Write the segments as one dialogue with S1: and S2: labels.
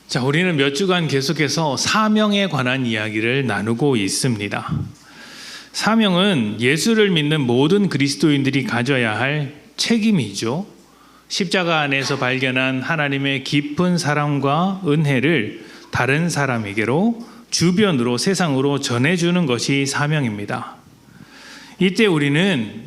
S1: 자, 우리는 몇 주간 계속해서 사명에 관한 이야기를 나누고 있습니다. 사명은 예수를 믿는 모든 그리스도인들이 가져야 할 책임이죠. 십자가 안에서 발견한 하나님의 깊은 사랑과 은혜를 다른 사람에게로, 주변으로, 세상으로 전해주는 것이 사명입니다. 이때 우리는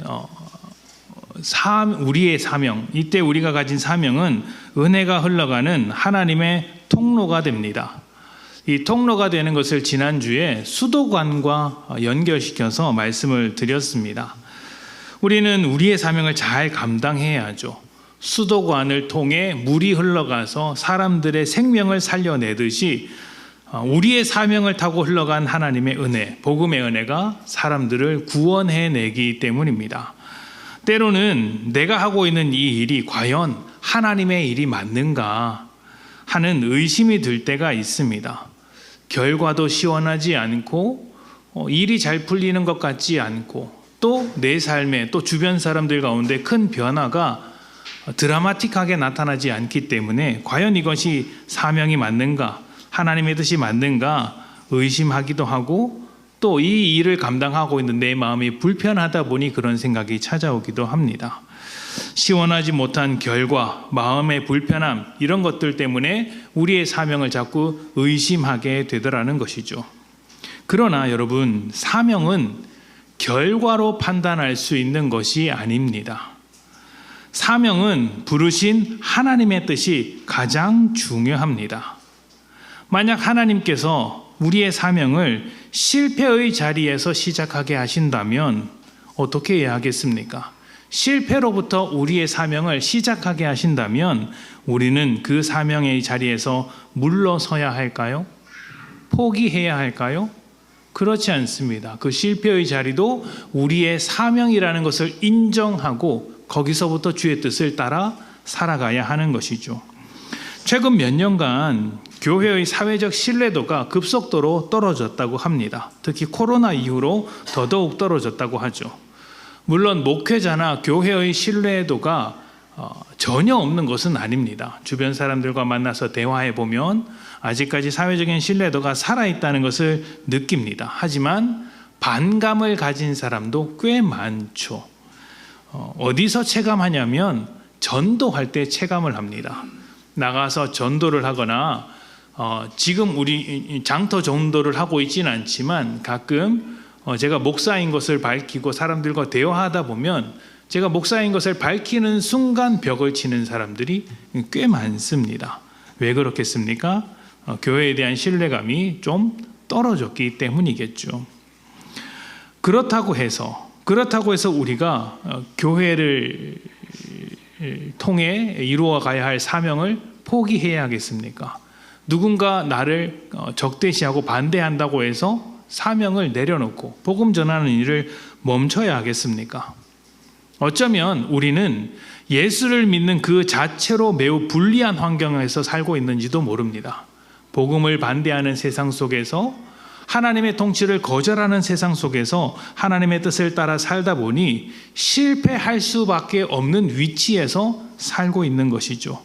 S1: 우리의 사명, 이때 우리가 가진 사명은 은혜가 흘러가는 하나님의 통로가 됩니다. 이 통로가 되는 것을 지난주에 수도관과 연결시켜서 말씀을 드렸습니다. 우리는 우리의 사명을 잘 감당해야죠. 수도관을 통해 물이 흘러가서 사람들의 생명을 살려내듯이 우리의 사명을 타고 흘러간 하나님의 은혜, 복음의 은혜가 사람들을 구원해내기 때문입니다. 때로는 내가 하고 있는 이 일이 과연 하나님의 일이 맞는가 하는 의심이 들 때가 있습니다. 결과도 시원하지 않고 일이 잘 풀리는 것 같지 않고 또 내 삶에 또 주변 사람들 가운데 큰 변화가 드라마틱하게 나타나지 않기 때문에 과연 이것이 사명이 맞는가, 하나님의 뜻이 맞는가 의심하기도 하고 또 이 일을 감당하고 있는 내 마음이 불편하다 보니 그런 생각이 찾아오기도 합니다. 시원하지 못한 결과, 마음의 불편함 이런 것들 때문에 우리의 사명을 자꾸 의심하게 되더라는 것이죠. 그러나 여러분, 사명은 결과로 판단할 수 있는 것이 아닙니다. 사명은 부르신 하나님의 뜻이 가장 중요합니다. 만약 하나님께서 우리의 사명을 실패의 자리에서 시작하게 하신다면 어떻게 해야 하겠습니까? 실패로부터 우리의 사명을 시작하게 하신다면 우리는 그 사명의 자리에서 물러서야 할까요? 포기해야 할까요? 그렇지 않습니다. 그 실패의 자리도 우리의 사명이라는 것을 인정하고 거기서부터 주의 뜻을 따라 살아가야 하는 것이죠. 최근 몇 년간 교회의 사회적 신뢰도가 급속도로 떨어졌다고 합니다. 특히 코로나 이후로 더더욱 떨어졌다고 하죠. 물론 목회자나 교회의 신뢰도가 전혀 없는 것은 아닙니다. 주변 사람들과 만나서 대화해 보면 아직까지 사회적인 신뢰도가 살아있다는 것을 느낍니다. 하지만 반감을 가진 사람도 꽤 많죠. 어디서 체감하냐면 전도할 때 체감을 합니다. 나가서 전도를 하거나 지금 우리 장터 전도를 하고 있지는 않지만 가끔 제가 목사인 것을 밝히고 사람들과 대화하다 보면 제가 목사인 것을 밝히는 순간 벽을 치는 사람들이 꽤 많습니다. 왜 그렇겠습니까? 교회에 대한 신뢰감이 좀 떨어졌기 때문이겠죠. 그렇다고 해서 우리가 교회를 통해 이루어 가야 할 사명을 포기해야 하겠습니까? 누군가 나를 적대시하고 반대한다고 해서 사명을 내려놓고 복음 전하는 일을 멈춰야 하겠습니까? 어쩌면 우리는 예수를 믿는 그 자체로 매우 불리한 환경에서 살고 있는지도 모릅니다. 복음을 반대하는 세상 속에서, 하나님의 통치를 거절하는 세상 속에서 하나님의 뜻을 따라 살다 보니 실패할 수밖에 없는 위치에서 살고 있는 것이죠.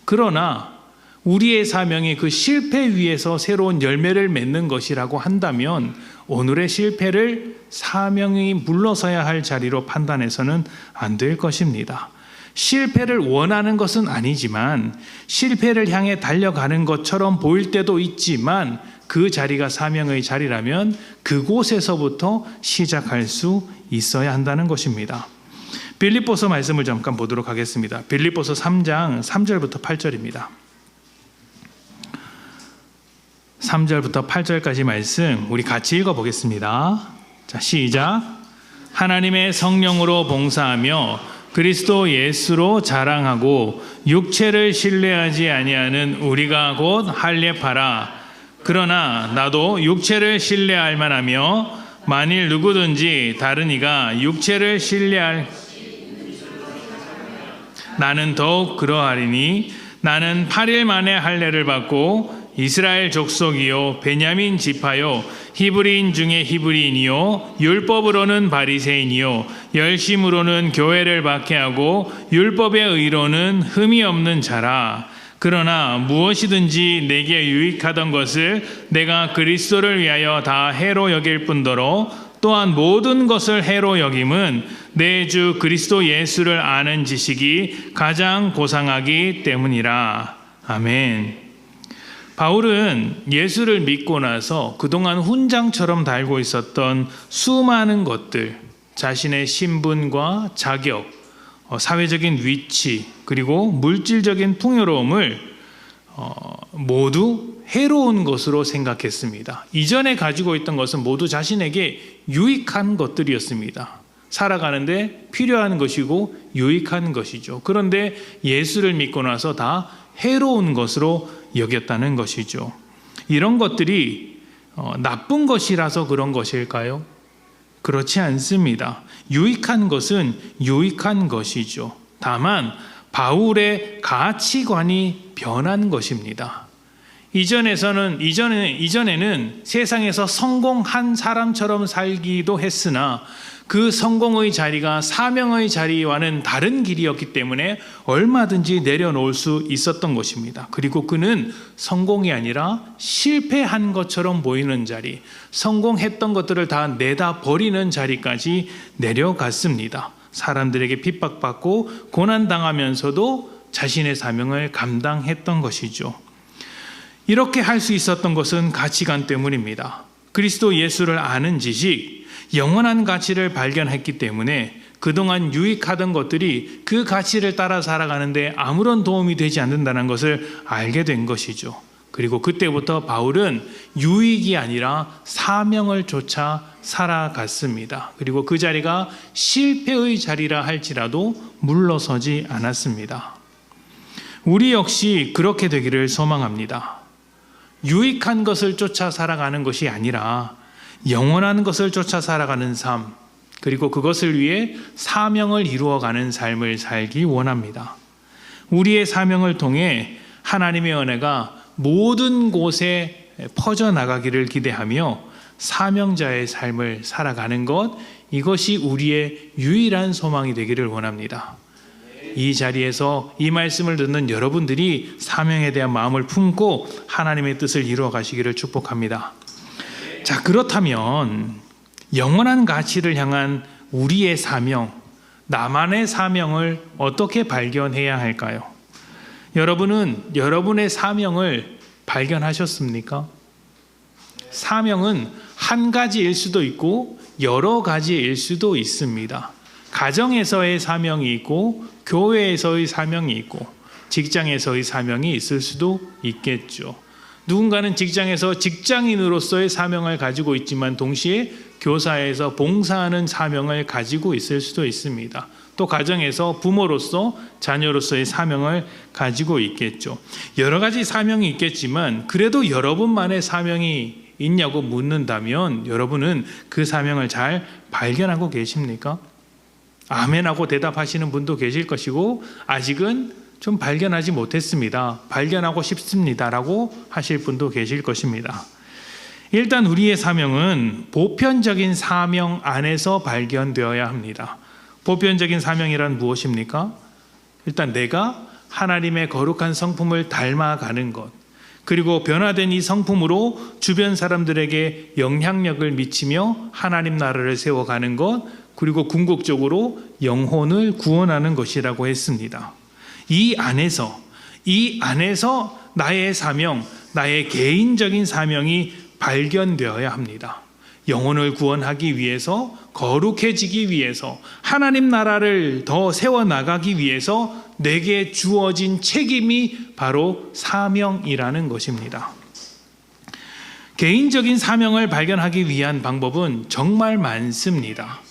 S1: 그러나 우리의 사명이 그 실패 위에서 새로운 열매를 맺는 것이라고 한다면 오늘의 실패를 사명이 물러서야 할 자리로 판단해서는 안 될 것입니다. 실패를 원하는 것은 아니지만 실패를 향해 달려가는 것처럼 보일 때도 있지만 그 자리가 사명의 자리라면 그곳에서부터 시작할 수 있어야 한다는 것입니다. 빌립보서 말씀을 잠깐 보도록 하겠습니다. 빌립보서 3장 3절부터 8절입니다. 3절부터 8절까지 말씀 우리 같이 읽어보겠습니다. 자, 시작. 하나님의 성령으로 봉사하며 그리스도 예수로 자랑하고 육체를 신뢰하지 아니하는 우리가 곧 할례파라. 그러나 나도 육체를 신뢰할 만하며 만일 누구든지 다른 이가 육체를 신뢰할 나는 더욱 그러하리니 나는 8일 만에 할례를 받고 이스라엘 족속이요 베냐민 지파요 히브리인 중에 히브리인이요 율법으로는 바리새인이요 열심으로는 교회를 박해하고 율법의 의로는 흠이 없는 자라. 그러나 무엇이든지 내게 유익하던 것을 내가 그리스도를 위하여 다 해로 여길 뿐더러 또한 모든 것을 해로 여김은 내 주 그리스도 예수를 아는 지식이 가장 고상하기 때문이라. 아멘. 바울은 예수를 믿고 나서 그동안 훈장처럼 달고 있었던 수많은 것들, 자신의 신분과 자격, 사회적인 위치, 그리고 물질적인 풍요로움을 모두 해로운 것으로 생각했습니다. 이전에 가지고 있던 것은 모두 자신에게 유익한 것들이었습니다. 살아가는데 필요한 것이고 유익한 것이죠. 그런데 예수를 믿고 나서 다 해로운 것으로 여겼다는 것이죠. 이런 것들이 나쁜 것이라서 그런 것일까요? 그렇지 않습니다. 유익한 것은 유익한 것이죠. 다만 바울의 가치관이 변한 것입니다. 이전에는 세상에서 성공한 사람처럼 살기도 했으나 그 성공의 자리가 사명의 자리와는 다른 길이었기 때문에 얼마든지 내려놓을 수 있었던 것입니다. 그리고 그는 성공이 아니라 실패한 것처럼 보이는 자리, 성공했던 것들을 다 내다 버리는 자리까지 내려갔습니다. 사람들에게 핍박받고 고난당하면서도 자신의 사명을 감당했던 것이죠. 이렇게 할 수 있었던 것은 가치관 때문입니다. 그리스도 예수를 아는 지식, 영원한 가치를 발견했기 때문에 그동안 유익하던 것들이 그 가치를 따라 살아가는데 아무런 도움이 되지 않는다는 것을 알게 된 것이죠. 그리고 그때부터 바울은 유익이 아니라 사명을 쫓아 살아갔습니다. 그리고 그 자리가 실패의 자리라 할지라도 물러서지 않았습니다. 우리 역시 그렇게 되기를 소망합니다. 유익한 것을 쫓아 살아가는 것이 아니라 영원한 것을 쫓아 살아가는 삶, 그리고 그것을 위해 사명을 이루어가는 삶을 살기 원합니다. 우리의 사명을 통해 하나님의 은혜가 모든 곳에 퍼져나가기를 기대하며 사명자의 삶을 살아가는 것, 이것이 우리의 유일한 소망이 되기를 원합니다. 이 자리에서 이 말씀을 듣는 여러분들이 사명에 대한 마음을 품고 하나님의 뜻을 이루어 가시기를 축복합니다. 자, 그렇다면 영원한 가치를 향한 우리의 사명, 나만의 사명을 어떻게 발견해야 할까요? 여러분은 여러분의 사명을 발견하셨습니까? 사명은 한 가지일 수도 있고 여러 가지일 수도 있습니다. 가정에서의 사명이 있고 교회에서의 사명이 있고 직장에서의 사명이 있을 수도 있겠죠. 누군가는 직장에서 직장인으로서의 사명을 가지고 있지만 동시에 교사에서 봉사하는 사명을 가지고 있을 수도 있습니다. 또 가정에서 부모로서 자녀로서의 사명을 가지고 있겠죠. 여러 가지 사명이 있겠지만 그래도 여러분만의 사명이 있냐고 묻는다면 여러분은 그 사명을 잘 발견하고 계십니까? 아멘하고 대답하시는 분도 계실 것이고 아직은 좀 발견하지 못했습니다. 발견하고 싶습니다라고 하실 분도 계실 것입니다. 일단 우리의 사명은 보편적인 사명 안에서 발견되어야 합니다. 보편적인 사명이란 무엇입니까? 일단 내가 하나님의 거룩한 성품을 닮아가는 것, 그리고 변화된 이 성품으로 주변 사람들에게 영향력을 미치며 하나님 나라를 세워가는 것, 그리고 궁극적으로 영혼을 구원하는 것이라고 했습니다. 이 안에서 나의 사명, 나의 개인적인 사명이 발견되어야 합니다. 영혼을 구원하기 위해서, 거룩해지기 위해서, 하나님 나라를 더 세워나가기 위해서 내게 주어진 책임이 바로 사명이라는 것입니다. 개인적인 사명을 발견하기 위한 방법은 정말 많습니다.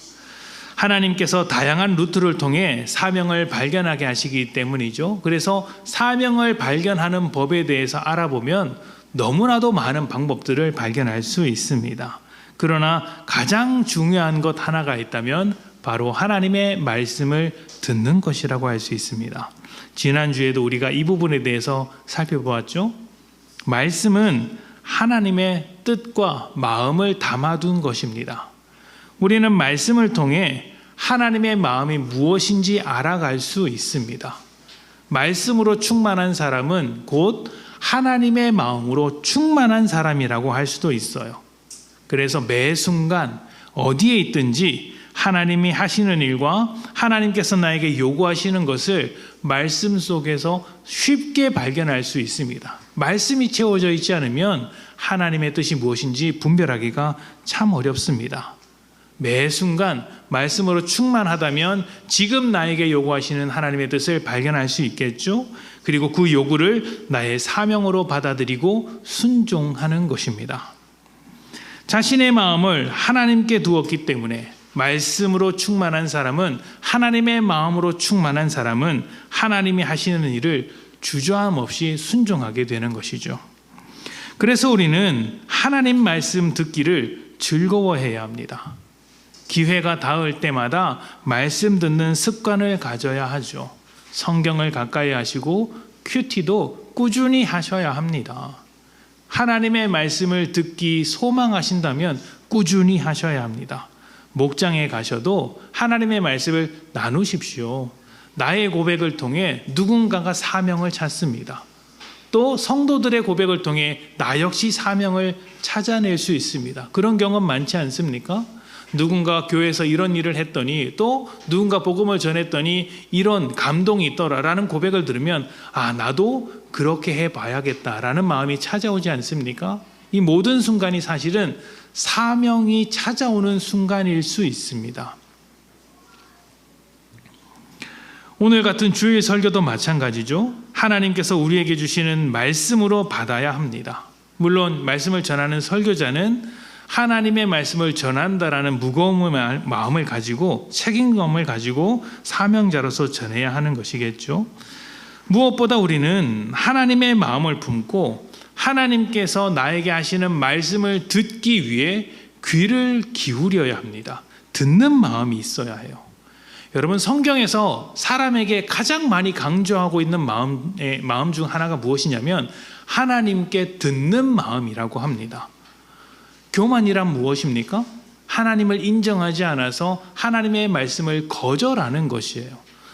S1: 하나님께서 다양한 루트를 통해 사명을 발견하게 하시기 때문이죠. 그래서 사명을 발견하는 법에 대해서 알아보면 너무나도 많은 방법들을 발견할 수 있습니다. 그러나 가장 중요한 것 하나가 있다면 바로 하나님의 말씀을 듣는 것이라고 할 수 있습니다. 지난주에도 우리가 이 부분에 대해서 살펴보았죠. 말씀은 하나님의 뜻과 마음을 담아둔 것입니다. 우리는 말씀을 통해 하나님의 마음이 무엇인지 알아갈 수 있습니다. 말씀으로 충만한 사람은 곧 하나님의 마음으로 충만한 사람이라고 할 수도 있어요. 그래서 매 순간 어디에 있든지 하나님이 하시는 일과 하나님께서 나에게 요구하시는 것을 말씀 속에서 쉽게 발견할 수 있습니다. 말씀이 채워져 있지 않으면 하나님의 뜻이 무엇인지 분별하기가 참 어렵습니다. 매 순간 말씀으로 충만하다면 지금 나에게 요구하시는 하나님의 뜻을 발견할 수 있겠죠. 그리고 그 요구를 나의 사명으로 받아들이고 순종하는 것입니다. 자신의 마음을 하나님께 두었기 때문에 말씀으로 충만한 사람은, 하나님의 마음으로 충만한 사람은 하나님이 하시는 일을 주저함 없이 순종하게 되는 것이죠. 그래서 우리는 하나님 말씀 듣기를 즐거워해야 합니다. 기회가 닿을 때마다 말씀 듣는 습관을 가져야 하죠. 성경을 가까이 하시고 큐티도 꾸준히 하셔야 합니다. 하나님의 말씀을 듣기 소망하신다면 꾸준히 하셔야 합니다. 목장에 가셔도 하나님의 말씀을 나누십시오. 나의 고백을 통해 누군가가 사명을 찾습니다. 또 성도들의 고백을 통해 나 역시 사명을 찾아낼 수 있습니다. 그런 경험 많지 않습니까? 누군가 교회에서 이런 일을 했더니, 또 누군가 복음을 전했더니 이런 감동이 있더라라는 고백을 들으면 나도 그렇게 해봐야겠다라는 마음이 찾아오지 않습니까? 이 모든 순간이 사실은 사명이 찾아오는 순간일 수 있습니다. 오늘 같은 주일 설교도 마찬가지죠. 하나님께서 우리에게 주시는 말씀으로 받아야 합니다. 물론 말씀을 전하는 설교자는 하나님의 말씀을 전한다라는 무거운 마음을 가지고, 책임감을 가지고 사명자로서 전해야 하는 것이겠죠. 무엇보다 우리는 하나님의 마음을 품고 하나님께서 나에게 하시는 말씀을 듣기 위해 귀를 기울여야 합니다. 듣는 마음이 있어야 해요. 여러분, 성경에서 사람에게 가장 많이 강조하고 있는 마음 중 하나가 무엇이냐면 하나님께 듣는 마음이라고 합니다. 교만이란 무엇입니까? 하나님을 인정하지 않아서 하나님의 말씀을 거절하는 것이에요.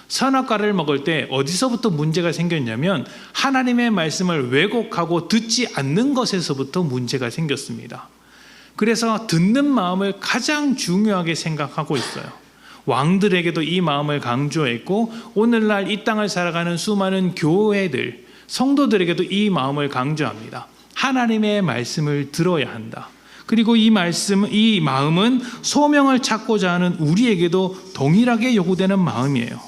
S1: 선악과를 먹을 때 어디서부터 문제가 생겼냐면 하나님의 말씀을 왜곡하고 듣지 않는 것에서부터 문제가 생겼습니다. 그래서 듣는 마음을 가장 중요하게 생각하고 있어요. 왕들에게도 이 마음을 강조했고, 오늘날 이 땅을 살아가는 수많은 교회들, 성도들에게도 이 마음을 강조합니다. 하나님의 말씀을 들어야 한다. 그리고 이 마음은 소명을 찾고자 하는 우리에게도 동일하게 요구되는 마음이에요.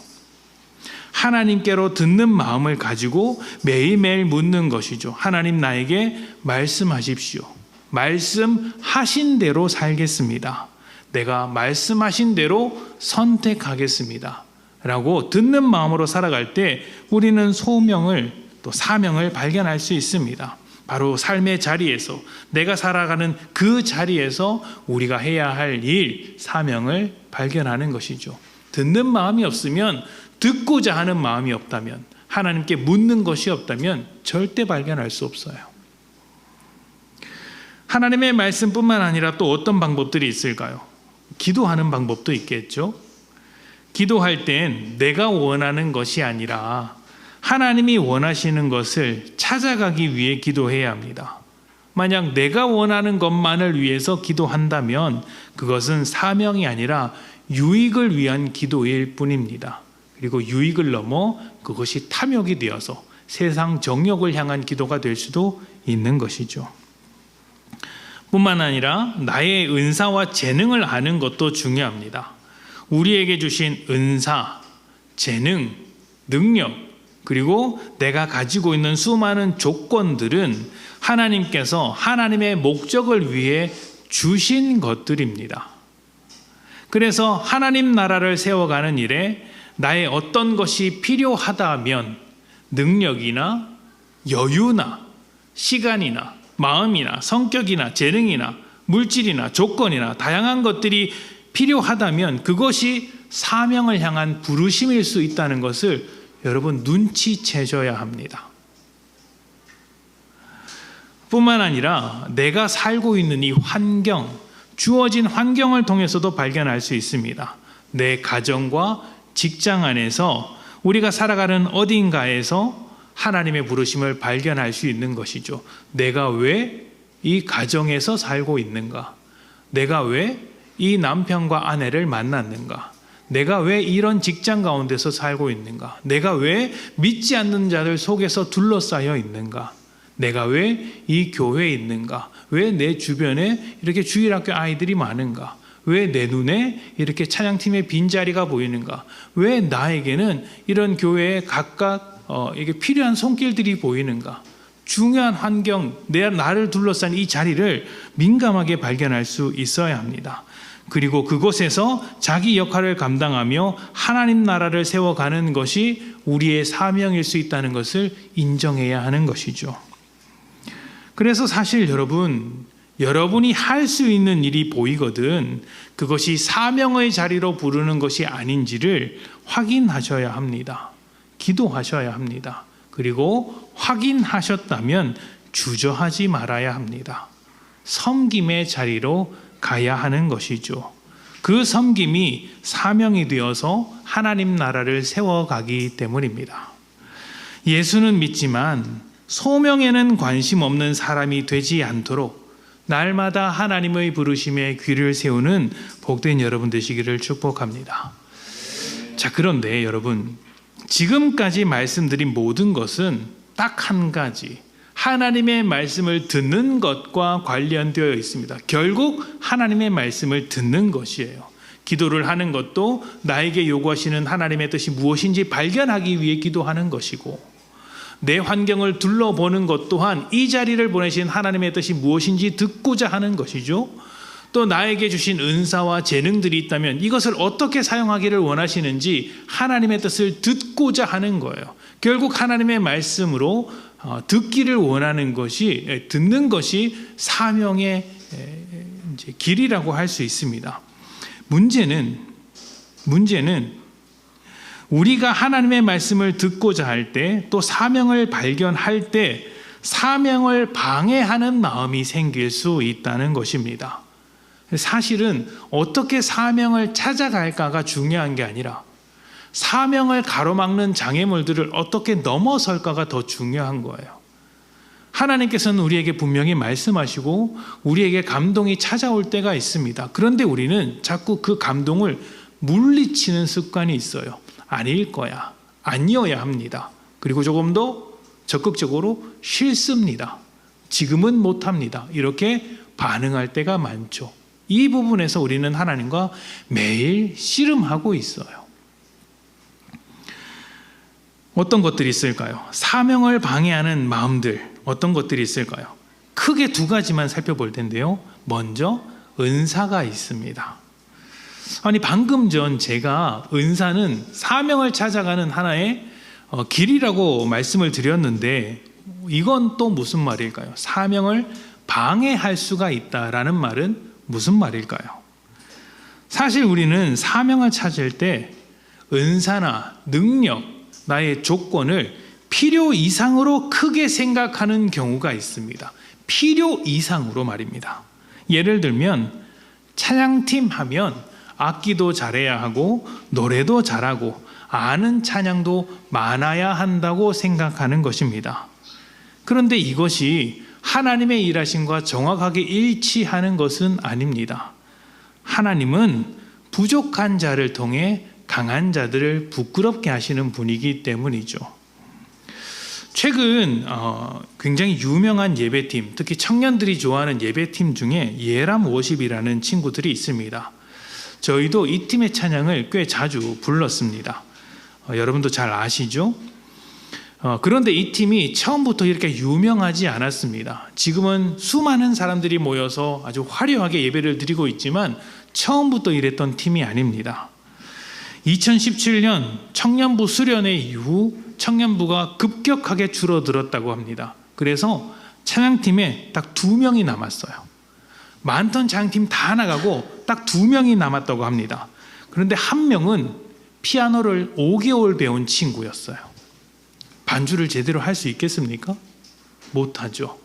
S1: 하나님께로 듣는 마음을 가지고 매일매일 묻는 것이죠. 하나님, 나에게 말씀하십시오. 말씀하신 대로 살겠습니다. 내가 말씀하신 대로 선택하겠습니다. 라고 듣는 마음으로 살아갈 때 우리는 소명을, 또 사명을 발견할 수 있습니다. 바로 삶의 자리에서, 내가 살아가는 그 자리에서 우리가 해야 할 일, 사명을 발견하는 것이죠. 듣는 마음이 없으면, 듣고자 하는 마음이 없다면, 하나님께 묻는 것이 없다면 절대 발견할 수 없어요. 하나님의 말씀뿐만 아니라 또 어떤 방법들이 있을까요? 기도하는 방법도 있겠죠. 기도할 땐 내가 원하는 것이 아니라 하나님이 원하시는 것을 찾아가기 위해 기도해야 합니다. 만약 내가 원하는 것만을 위해서 기도한다면 그것은 사명이 아니라 유익을 위한 기도일 뿐입니다. 그리고 유익을 넘어 그것이 탐욕이 되어서 세상 정욕을 향한 기도가 될 수도 있는 것이죠. 뿐만 아니라 나의 은사와 재능을 아는 것도 중요합니다. 우리에게 주신 은사, 재능, 능력, 그리고 내가 가지고 있는 수많은 조건들은 하나님께서 하나님의 목적을 위해 주신 것들입니다. 그래서 하나님 나라를 세워가는 일에 나의 어떤 것이 필요하다면 능력이나 여유나 시간이나 마음이나 성격이나 재능이나 물질이나 조건이나 다양한 것들이 필요하다면 그것이 사명을 향한 부르심일 수 있다는 것을 여러분 눈치채셔야 합니다. 뿐만 아니라 내가 살고 있는 이 환경, 주어진 환경을 통해서도 발견할 수 있습니다. 내 가정과 직장 안에서 우리가 살아가는 어딘가에서 하나님의 부르심을 발견할 수 있는 것이죠. 내가 왜 이 가정에서 살고 있는가? 내가 왜 이 남편과 아내를 만났는가? 내가 왜 이런 직장 가운데서 살고 있는가? 내가 왜 믿지 않는 자들 속에서 둘러싸여 있는가? 내가 왜 이 교회에 있는가? 왜 내 주변에 이렇게 주일학교 아이들이 많은가? 왜 내 눈에 이렇게 찬양팀의 빈자리가 보이는가? 왜 나에게는 이런 교회에 각각 이게 필요한 손길들이 보이는가? 중요한 환경, 나를 둘러싼 이 자리를 민감하게 발견할 수 있어야 합니다. 그리고 그곳에서 자기 역할을 감당하며 하나님 나라를 세워가는 것이 우리의 사명일 수 있다는 것을 인정해야 하는 것이죠. 그래서 사실 여러분이 할 수 있는 일이 보이거든 그것이 사명의 자리로 부르는 것이 아닌지를 확인하셔야 합니다. 기도하셔야 합니다. 그리고 확인하셨다면 주저하지 말아야 합니다. 섬김의 자리로 가야 하는 것이죠. 그 섬김이 사명이 되어서 하나님 나라를 세워가기 때문입니다. 예수는 믿지만 소명에는 관심 없는 사람이 되지 않도록 날마다 하나님의 부르심에 귀를 세우는 복된 여러분 되시기를 축복합니다. 자, 그런데 여러분, 지금까지 말씀드린 모든 것은 딱 한 가지, 하나님의 말씀을 듣는 것과 관련되어 있습니다. 결국 하나님의 말씀을 듣는 것이에요. 기도를 하는 것도 나에게 요구하시는 하나님의 뜻이 무엇인지 발견하기 위해 기도하는 것이고, 내 환경을 둘러보는 것 또한 이 자리를 보내신 하나님의 뜻이 무엇인지 듣고자 하는 것이죠. 또 나에게 주신 은사와 재능들이 있다면 이것을 어떻게 사용하기를 원하시는지 하나님의 뜻을 듣고자 하는 거예요. 결국 하나님의 말씀으로 듣기를 원하는 것이, 듣는 것이 사명의 길이라고 할 수 있습니다. 문제는 우리가 하나님의 말씀을 듣고자 할 때, 또 사명을 발견할 때 사명을 방해하는 마음이 생길 수 있다는 것입니다. 사실은 어떻게 사명을 찾아갈까가 중요한 게 아니라 사명을 가로막는 장애물들을 어떻게 넘어설까가 더 중요한 거예요. 하나님께서는 우리에게 분명히 말씀하시고 우리에게 감동이 찾아올 때가 있습니다. 그런데 우리는 자꾸 그 감동을 물리치는 습관이 있어요. 아닐 거야, 아니어야 합니다. 그리고 조금 더 적극적으로 싫습니다. 지금은 못합니다. 이렇게 반응할 때가 많죠. 이 부분에서 우리는 하나님과 매일 씨름하고 있어요. 어떤 것들이 있을까요? 사명을 방해하는 마음들, 어떤 것들이 있을까요? 크게 두 가지만 살펴볼 텐데요. 먼저 은사가 있습니다. 아니, 방금 전 제가 은사는 사명을 찾아가는 하나의 길이라고 말씀을 드렸는데, 이건 또 무슨 말일까요? 사명을 방해할 수가 있다라는 말은 무슨 말일까요? 사실 우리는 사명을 찾을 때 은사나 능력, 나의 조건을 필요 이상으로 크게 생각하는 경우가 있습니다. 필요 이상으로 말입니다. 예를 들면 찬양팀 하면 악기도 잘해야 하고 노래도 잘하고 아는 찬양도 많아야 한다고 생각하는 것입니다. 그런데 이것이 하나님의 일하심과 정확하게 일치하는 것은 아닙니다. 하나님은 부족한 자를 통해 강한 자들을 부끄럽게 하시는 분이기 때문이죠. 최근 굉장히 유명한 예배팀, 특히 청년들이 좋아하는 예배팀 중에 예람 워십이라는 친구들이 있습니다. 저희도 이 팀의 찬양을 꽤 자주 불렀습니다. 여러분도 잘 아시죠? 그런데 이 팀이 처음부터 이렇게 유명하지 않았습니다. 지금은 수많은 사람들이 모여서 아주 화려하게 예배를 드리고 있지만 처음부터 이랬던 팀이 아닙니다. 2017년 청년부 수련회 이후 청년부가 급격하게 줄어들었다고 합니다. 그래서 찬양팀에 딱 2명이 남았어요. 많던 찬양팀 다 나가고 딱 2명이 남았다고 합니다. 그런데 한 명은 피아노를 5개월 배운 친구였어요. 반주를 제대로 할 수 있겠습니까? 못하죠.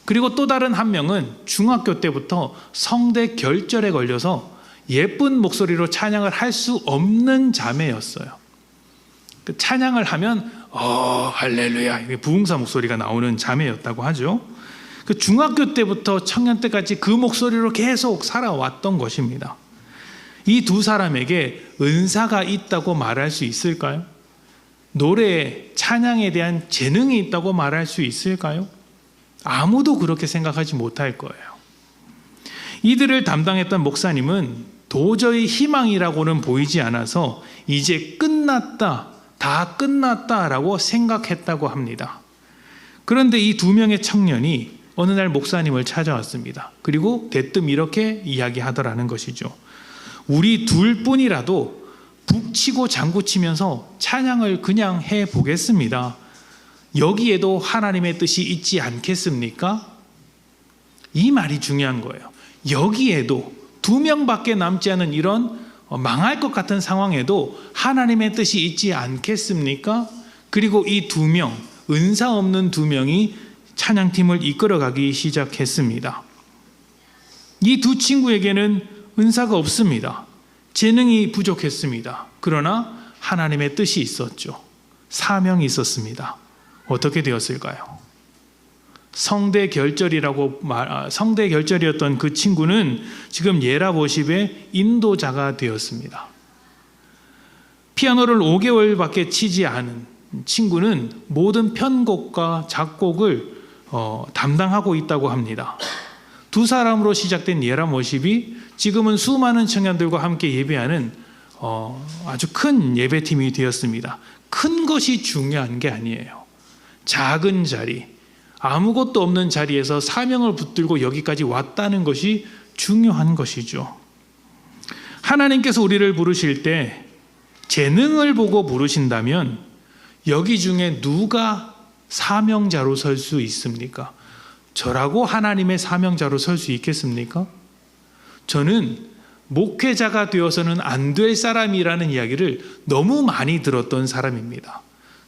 S1: 그리고 또 다른 한 명은 중학교 때부터 성대 결절에 걸려서 예쁜 목소리로 찬양을 할 수 없는 자매였어요. 그 찬양을 하면 할렐루야 이게 부흥사 목소리가 나오는 자매였다고 하죠. 그 중학교 때부터 청년 때까지 그 목소리로 계속 살아왔던 것입니다. 이 두 사람에게 은사가 있다고 말할 수 있을까요? 노래, 찬양에 대한 재능이 있다고 말할 수 있을까요? 아무도 그렇게 생각하지 못할 거예요. 이들을 담당했던 목사님은 도저히 희망이라고는 보이지 않아서 이제 끝났다, 다 끝났다라고 생각했다고 합니다. 그런데 이 두 명의 청년이 어느 날 목사님을 찾아왔습니다. 그리고 대뜸 이렇게 이야기하더라는 것이죠. 우리 둘뿐이라도 북치고 장구치면서 찬양을 그냥 해보겠습니다. 여기에도 하나님의 뜻이 있지 않겠습니까? 이 말이 중요한 거예요. 여기에도 두 명밖에 남지 않은 이런 망할 것 같은 상황에도 하나님의 뜻이 있지 않겠습니까? 그리고 이 두 명, 은사 없는 두 명이 찬양팀을 이끌어가기 시작했습니다. 이 두 친구에게는 은사가 없습니다. 재능이 부족했습니다. 그러나 하나님의 뜻이 있었죠. 사명이 있었습니다. 어떻게 되었을까요? 성대 결절이었던 그 친구는 지금 예라워십의 인도자가 되었습니다. 피아노를 5개월밖에 치지 않은 친구는 모든 편곡과 작곡을 담당하고 있다고 합니다. 두 사람으로 시작된 예라워십이 지금은 수많은 청년들과 함께 예배하는 아주 큰 예배팀이 되었습니다. 큰 것이 중요한 게 아니에요. 작은 자리, 아무것도 없는 자리에서 사명을 붙들고 여기까지 왔다는 것이 중요한 것이죠. 하나님께서 우리를 부르실 때 재능을 보고 부르신다면 여기 중에 누가 사명자로 설 수 있습니까? 저라고 하나님의 사명자로 설 수 있겠습니까? 저는 목회자가 되어서는 안 될 사람이라는 이야기를 너무 많이 들었던 사람입니다.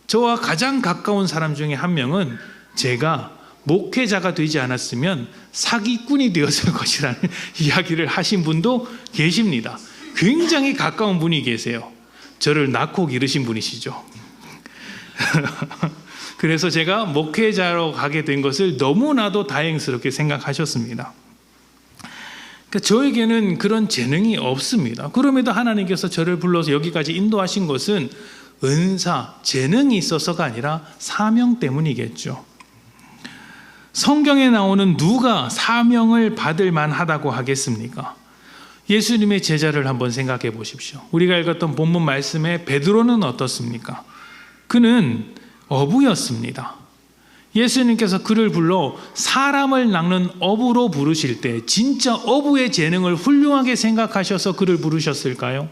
S1: 저와 가장 가까운 사람 중에 한 명은 제가 목회자가 되지 않았으면 사기꾼이 되었을 것이라는 이야기를 하신 분도 계십니다. 굉장히 가까운 분이 계세요. 저를 낳고 기르신 분이시죠. 그래서 제가 목회자로 가게 된 것을 너무나도 다행스럽게 생각하셨습니다. 그러니까 저에게는 그런 재능이 없습니다. 그럼에도 하나님께서 저를 불러서 여기까지 인도하신 것은 은사, 재능이 있어서가 아니라 사명 때문이겠죠. 성경에 나오는 누가 사명을 받을 만하다고 하겠습니까? 예수님의 제자를 한번 생각해 보십시오. 우리가 읽었던 본문 말씀에 베드로는 어떻습니까? 그는 어부였습니다. 예수님께서 그를 불러 사람을 낚는 어부로 부르실 때 진짜 어부의 재능을 훌륭하게 생각하셔서 그를 부르셨을까요?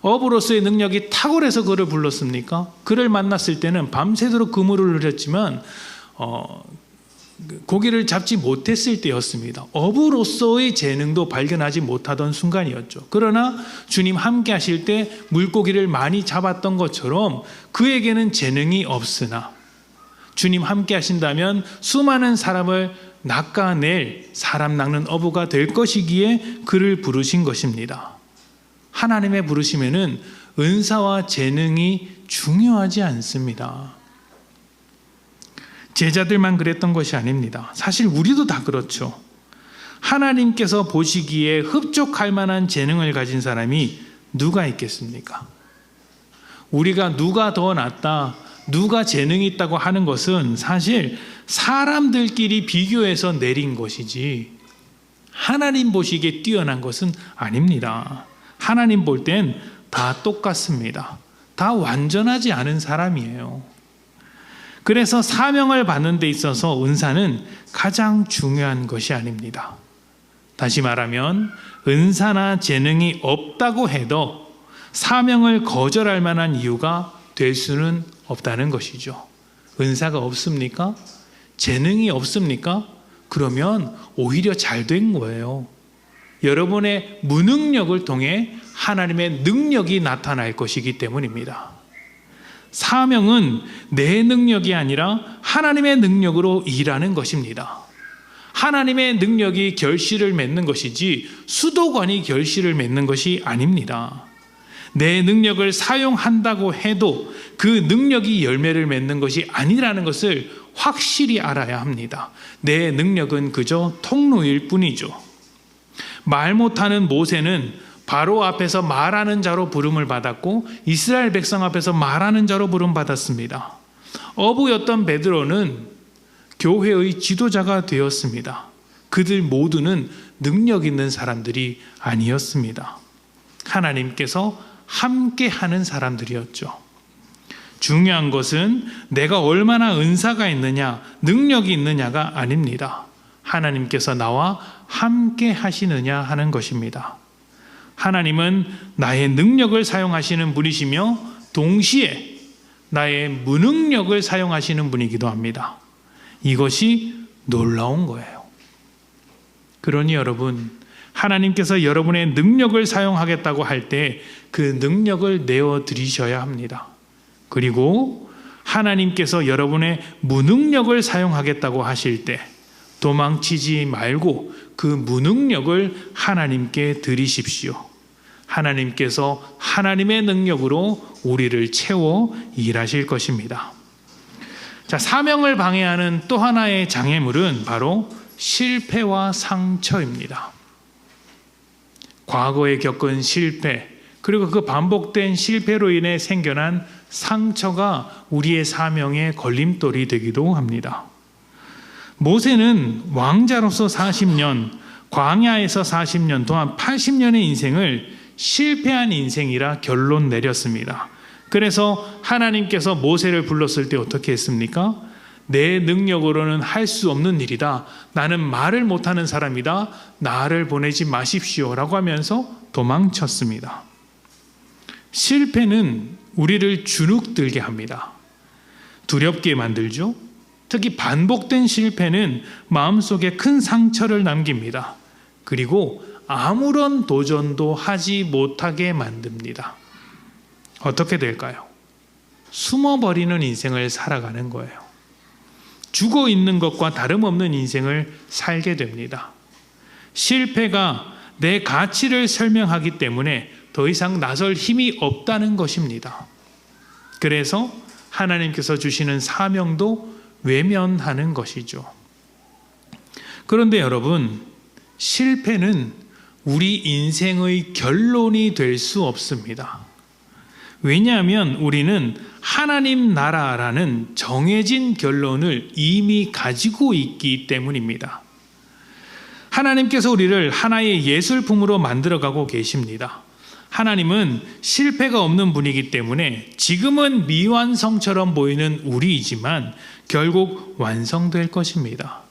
S1: 어부로서의 능력이 탁월해서 그를 불렀습니까? 그를 만났을 때는 밤새도록 그물을 흐렸지만 고기를 잡지 못했을 때였습니다. 어부로서의 재능도 발견하지 못하던 순간이었죠. 그러나 주님 함께 하실 때 물고기를 많이 잡았던 것처럼 그에게는 재능이 없으나 주님 함께 하신다면 수많은 사람을 낚아낼 사람 낚는 어부가 될 것이기에 그를 부르신 것입니다. 하나님의 부르심에는 은사와 재능이 중요하지 않습니다. 제자들만 그랬던 것이 아닙니다. 사실 우리도 다 그렇죠. 하나님께서 보시기에 흡족할 만한 재능을 가진 사람이 누가 있겠습니까? 우리가 누가 더 낫다, 누가 재능이 있다고 하는 것은 사실 사람들끼리 비교해서 내린 것이지 하나님 보시기에 뛰어난 것은 아닙니다. 하나님 볼 땐 다 똑같습니다. 다 완전하지 않은 사람이에요. 그래서 사명을 받는 데 있어서 은사는 가장 중요한 것이 아닙니다. 다시 말하면 은사나 재능이 없다고 해도 사명을 거절할 만한 이유가 될 수는 없다는 것이죠. 은사가 없습니까? 재능이 없습니까? 그러면 오히려 잘 된 거예요. 여러분의 무능력을 통해 하나님의 능력이 나타날 것이기 때문입니다. 사명은 내 능력이 아니라 하나님의 능력으로 일하는 것입니다. 하나님의 능력이 결실을 맺는 것이지 수도관이 결실을 맺는 것이 아닙니다. 내 능력을 사용한다고 해도 그 능력이 열매를 맺는 것이 아니라는 것을 확실히 알아야 합니다. 내 능력은 그저 통로일 뿐이죠. 말 못하는 모세는 바로 앞에서 말하는 자로 부름을 받았고 이스라엘 백성 앞에서 말하는 자로 부름 받았습니다. 어부였던 베드로는 교회의 지도자가 되었습니다. 그들 모두는 능력 있는 사람들이 아니었습니다. 하나님께서 함께 하는 사람들이었죠. 중요한 것은 내가 얼마나 은사가 있느냐, 능력이 있느냐가 아닙니다. 하나님께서 나와 함께 하시느냐 하는 것입니다. 하나님은 나의 능력을 사용하시는 분이시며 동시에 나의 무능력을 사용하시는 분이기도 합니다. 이것이 놀라운 거예요. 그러니 여러분, 하나님께서 여러분의 능력을 사용하겠다고 할 때 그 능력을 내어드리셔야 합니다. 그리고 하나님께서 여러분의 무능력을 사용하겠다고 하실 때 도망치지 말고 그 무능력을 하나님께 드리십시오. 하나님께서 하나님의 능력으로 우리를 채워 일하실 것입니다. 자, 사명을 방해하는 또 하나의 장애물은 바로 실패와 상처입니다. 과거에 겪은 실패, 그리고 그 반복된 실패로 인해 생겨난 상처가 우리의 사명의 걸림돌이 되기도 합니다. 모세는 왕자로서 40년, 광야에서 40년 동안 80년의 인생을 실패한 인생이라 결론 내렸습니다. 그래서 하나님께서 모세를 불렀을 때 어떻게 했습니까? 내 능력으로는 할 수 없는 일이다. 나는 말을 못하는 사람이다. 나를 보내지 마십시오. 라고 하면서 도망쳤습니다. 실패는 우리를 주눅들게 합니다. 두렵게 만들죠. 특히 반복된 실패는 마음속에 큰 상처를 남깁니다. 그리고 아무런 도전도 하지 못하게 만듭니다. 어떻게 될까요? 숨어버리는 인생을 살아가는 거예요. 죽어 있는 것과 다름없는 인생을 살게 됩니다. 실패가 내 가치를 설명하기 때문에 더 이상 나설 힘이 없다는 것입니다. 그래서 하나님께서 주시는 사명도 외면하는 것이죠. 그런데 여러분, 실패는 우리 인생의 결론이 될 수 없습니다. 왜냐하면 우리는 하나님 나라라는 정해진 결론을 이미 가지고 있기 때문입니다. 하나님께서 우리를 하나의 예술품으로 만들어가고 계십니다. 하나님은 실패가 없는 분이기 때문에 지금은 미완성처럼 보이는 우리이지만 결국 완성될 것입니다.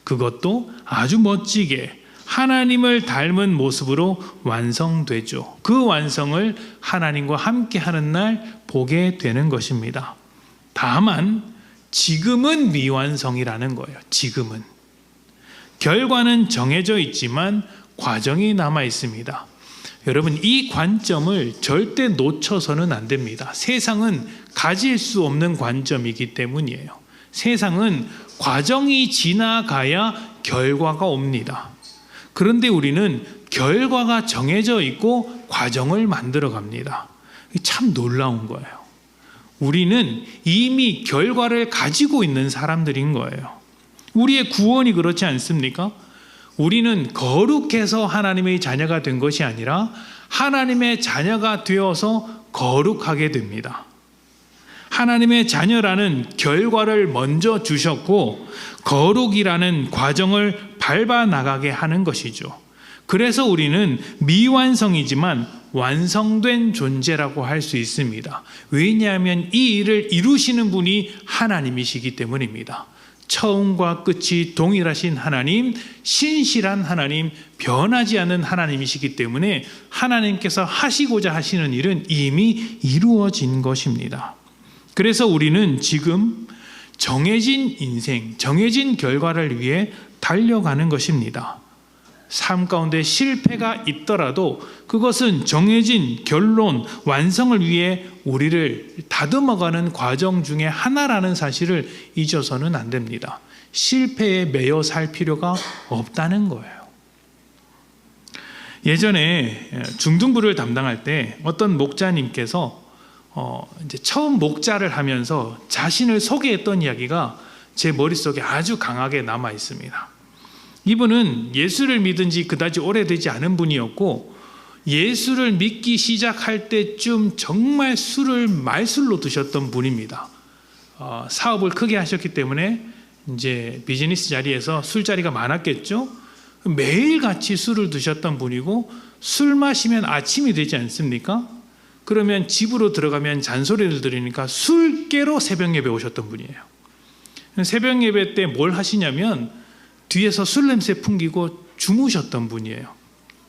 S1: 그것도 아주 멋지게 하나님을 닮은 모습으로 완성되죠. 그 완성을 하나님과 함께 하는 날 보게 되는 것입니다. 다만 지금은 미완성이라는 거예요. 지금은. 결과는 정해져 있지만 과정이 남아 있습니다. 여러분, 이 관점을 절대 놓쳐서는 안 됩니다. 세상은 가질 수 없는 관점이기 때문이에요. 세상은 과정이 지나가야 결과가 옵니다. 그런데 우리는 결과가 정해져 있고 과정을 만들어 갑니다. 참 놀라운 거예요. 우리는 이미 결과를 가지고 있는 사람들인 거예요. 우리의 구원이 그렇지 않습니까? 우리는 거룩해서 하나님의 자녀가 된 것이 아니라 하나님의 자녀가 되어서 거룩하게 됩니다. 하나님의 자녀라는 결과를 먼저 주셨고 거룩이라는 과정을 밟아 나가게 하는 것이죠. 그래서 우리는 미완성이지만 완성된 존재라고 할 수 있습니다. 왜냐하면 이 일을 이루시는 분이 하나님이시기 때문입니다. 처음과 끝이 동일하신 하나님, 신실한 하나님, 변하지 않는 하나님이시기 때문에 하나님께서 하시고자 하시는 일은 이미 이루어진 것입니다. 그래서 우리는 지금 정해진 인생, 정해진 결과를 위해 달려가는 것입니다. 삶 가운데 실패가 있더라도 그것은 정해진 결론, 완성을 위해 우리를 다듬어가는 과정 중에 하나라는 사실을 잊어서는 안 됩니다. 실패에 매여 살 필요가 없다는 거예요. 예전에 중등부를 담당할 때 어떤 목자님께서 이제 처음 목자를 하면서 자신을 소개했던 이야기가 제 머릿속에 아주 강하게 남아 있습니다. 이분은 예수를 믿은 지 그다지 오래되지 않은 분이었고, 예수를 믿기 시작할 때쯤 정말 술을 말술로 드셨던 분입니다. 사업을 크게 하셨기 때문에 이제 비즈니스 자리에서 술자리가 많았겠죠. 매일 같이 술을 드셨던 분이고, 술 마시면 아침이 되지 않습니까? 그러면 집으로 들어가면 잔소리를 들으니까 술깨로 새벽 예배 오셨던 분이에요. 새벽 예배 때 뭘 하시냐면 뒤에서 술 냄새 풍기고 주무셨던 분이에요.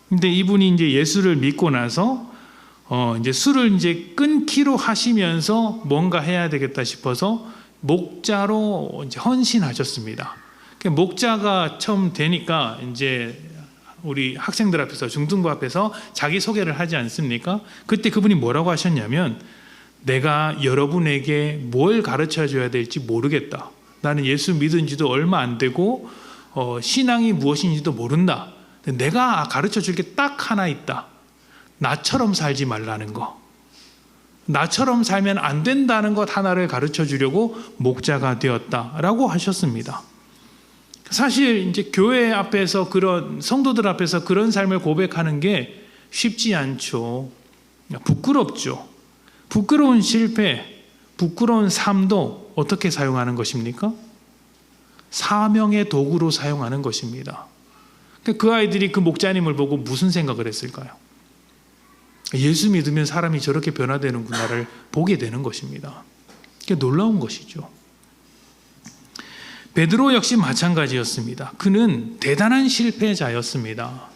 S1: 근데 이분이 이제 예수를 믿고 나서 이제 술을 이제 끊기로 하시면서 뭔가 해야 되겠다 싶어서 목자로 이제 헌신하셨습니다. 목자가 처음 되니까 이제 우리 학생들 앞에서, 중등부 앞에서 자기 소개를 하지 않습니까? 그때 그분이 뭐라고 하셨냐면, 내가 여러분에게 뭘 가르쳐 줘야 될지 모르겠다. 나는 예수 믿은 지도 얼마 안 되고 신앙이 무엇인지도 모른다. 내가 가르쳐 줄 게 딱 하나 있다. 나처럼 살지 말라는 거. 나처럼 살면 안 된다는 것 하나를 가르쳐 주려고 목자가 되었다라고 하셨습니다. 사실 이제 교회 앞에서, 그런 성도들 앞에서 그런 삶을 고백하는 게 쉽지 않죠. 부끄럽죠. 부끄러운 실패, 부끄러운 삶도 어떻게 사용하는 것입니까? 사명의 도구로 사용하는 것입니다. 그 아이들이 그 목자님을 보고 무슨 생각을 했을까요? 예수 믿으면 사람이 저렇게 변화되는구나를 보게 되는 것입니다. 그게 놀라운 것이죠. 베드로 역시 마찬가지였습니다. 그는 대단한 실패자였습니다.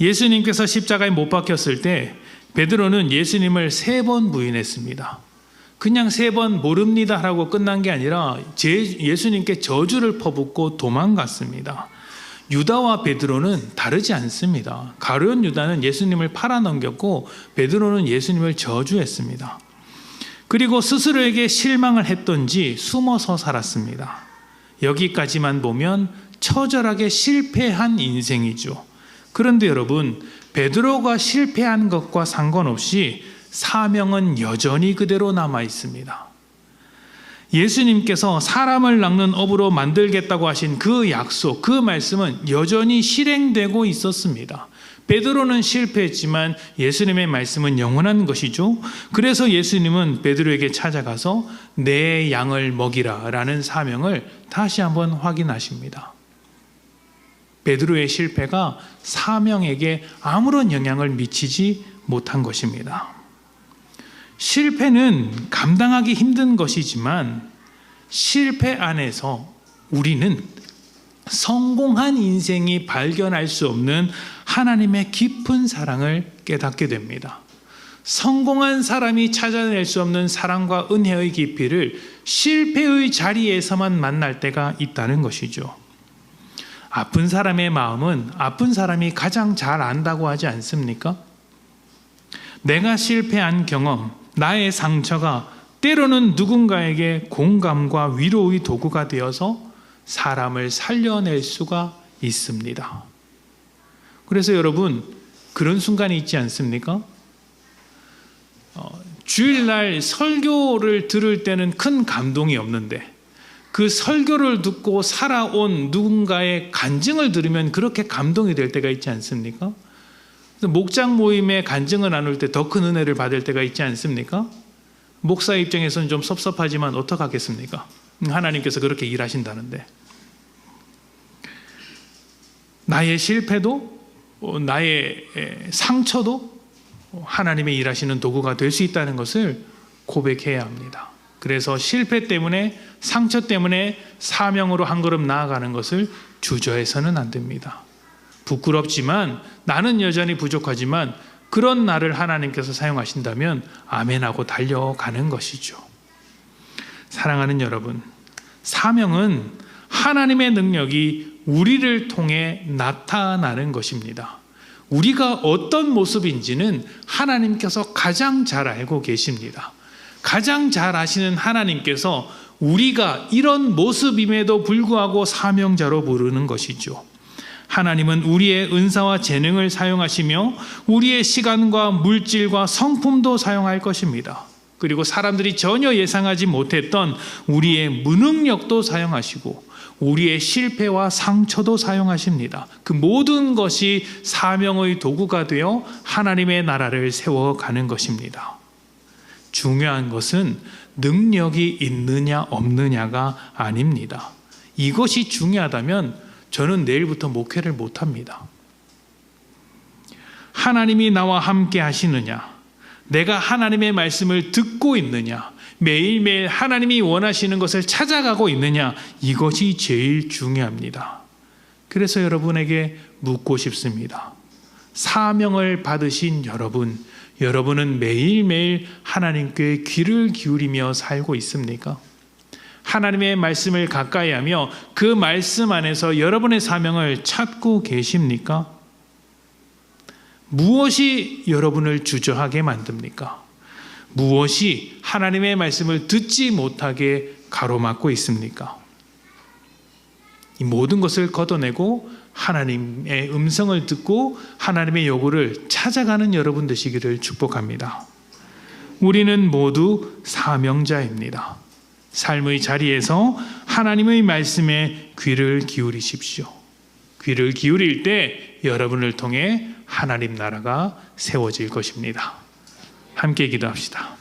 S1: 예수님께서 십자가에 못 박혔을 때 베드로는 예수님을 3번 부인했습니다. 그냥 3번 모릅니다 하고 끝난 게 아니라 예수님께 저주를 퍼붓고 도망갔습니다. 유다와 베드로는 다르지 않습니다. 가룟 유다는 예수님을 팔아넘겼고 베드로는 예수님을 저주했습니다. 그리고 스스로에게 실망을 했던지 숨어서 살았습니다. 여기까지만 보면 처절하게 실패한 인생이죠. 그런데 여러분, 베드로가 실패한 것과 상관없이 사명은 여전히 그대로 남아 있습니다. 예수님께서 사람을 낚는 업으로 만들겠다고 하신 그 약속, 그 말씀은 여전히 실행되고 있었습니다. 베드로는 실패했지만 예수님의 말씀은 영원한 것이죠. 그래서 예수님은 베드로에게 찾아가서 내 양을 먹이라 라는 사명을 다시 한번 확인하십니다. 베드로의 실패가 사명에게 아무런 영향을 미치지 못한 것입니다. 실패는 감당하기 힘든 것이지만 실패 안에서 우리는 성공한 인생이 발견할 수 없는 하나님의 깊은 사랑을 깨닫게 됩니다. 성공한 사람이 찾아낼 수 없는 사랑과 은혜의 깊이를 실패의 자리에서만 만날 때가 있다는 것이죠. 아픈 사람의 마음은 아픈 사람이 가장 잘 안다고 하지 않습니까? 내가 실패한 경험, 나의 상처가 때로는 누군가에게 공감과 위로의 도구가 되어서 사람을 살려낼 수가 있습니다. 그래서 여러분, 그런 순간이 있지 않습니까? 주일날 설교를 들을 때는 큰 감동이 없는데 그 설교를 듣고 살아온 누군가의 간증을 들으면 그렇게 감동이 될 때가 있지 않습니까? 목장 모임에 간증을 나눌 때 더 큰 은혜를 받을 때가 있지 않습니까? 목사 입장에서는 좀 섭섭하지만 어떡하겠습니까? 하나님께서 그렇게 일하신다는데. 나의 실패도 나의 상처도 하나님의 일하시는 도구가 될 수 있다는 것을 고백해야 합니다. 그래서 실패 때문에, 상처 때문에 사명으로 한 걸음 나아가는 것을 주저해서는 안 됩니다. 부끄럽지만, 나는 여전히 부족하지만 그런 나를 하나님께서 사용하신다면 아멘하고 달려가는 것이죠. 사랑하는 여러분, 사명은 하나님의 능력이 우리를 통해 나타나는 것입니다. 우리가 어떤 모습인지는 하나님께서 가장 잘 알고 계십니다. 가장 잘 아시는 하나님께서 우리가 이런 모습임에도 불구하고 사명자로 부르는 것이죠. 하나님은 우리의 은사와 재능을 사용하시며 우리의 시간과 물질과 성품도 사용할 것입니다. 그리고 사람들이 전혀 예상하지 못했던 우리의 무능력도 사용하시고 우리의 실패와 상처도 사용하십니다. 그 모든 것이 사명의 도구가 되어 하나님의 나라를 세워가는 것입니다. 중요한 것은 능력이 있느냐 없느냐가 아닙니다. 이것이 중요하다면 저는 내일부터 목회를 못합니다. 하나님이 나와 함께 하시느냐, 내가 하나님의 말씀을 듣고 있느냐, 매일매일 하나님이 원하시는 것을 찾아가고 있느냐, 이것이 제일 중요합니다. 그래서 여러분에게 묻고 싶습니다. 사명을 받으신 여러분은 매일매일 하나님께 귀를 기울이며 살고 있습니까? 하나님의 말씀을 가까이 하며 그 말씀 안에서 여러분의 사명을 찾고 계십니까? 무엇이 여러분을 주저하게 만듭니까? 무엇이 하나님의 말씀을 듣지 못하게 가로막고 있습니까? 이 모든 것을 걷어내고 하나님의 음성을 듣고 하나님의 요구를 찾아가는 여러분 되시기를 축복합니다. 우리는 모두 사명자입니다. 삶의 자리에서 하나님의 말씀에 귀를 기울이십시오. 귀를 기울일 때 여러분을 통해 하나님 나라가 세워질 것입니다. 함께 기도합시다.